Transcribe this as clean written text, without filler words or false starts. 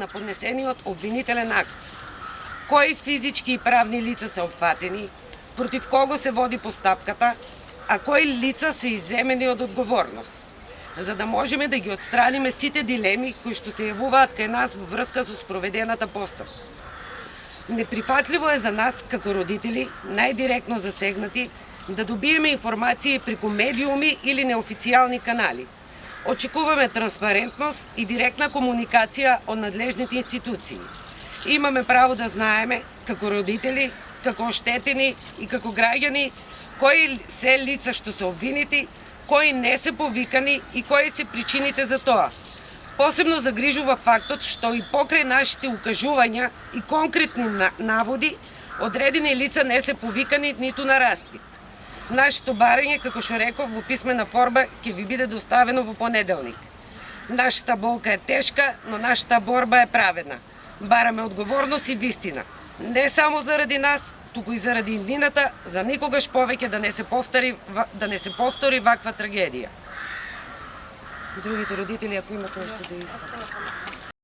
на поднесениот обвинителен акт? Кои физички и правни лица се опфатени, против кого се води постапката, а кои лица се изземени од одговорност, за да можеме да ги отстраниме сите дилеми кои што се јавуваат кај нас во врска со спроведената постапка. Неприфатливо е за нас, како родители, најдиректно засегнати, да добиеме информации преку медиуми или неофицијални канали. Очекуваме транспарентност и директна комуникација од надлежните институции. Имаме право да знаеме, како родители, како оштетени и како граѓани, кои се лица што се обвинети, кои не се повикани и кои се причините за тоа. Посебно загрижува фактот што и покрај нашите укажувања и конкретни наводи, одредени лица не се повикани ниту на распит. Нашето барање, како што реков, во писмена форма ќе ви биде доставено во понеделник. Нашата болка е тешка, но нашата борба е праведна. Бараме одговорност и вистина. Не само заради нас, туку и заради иднината, за никогаш повеќе да не се повтори ваква трагедија. Другите родители, ако имат нешто да истакнат.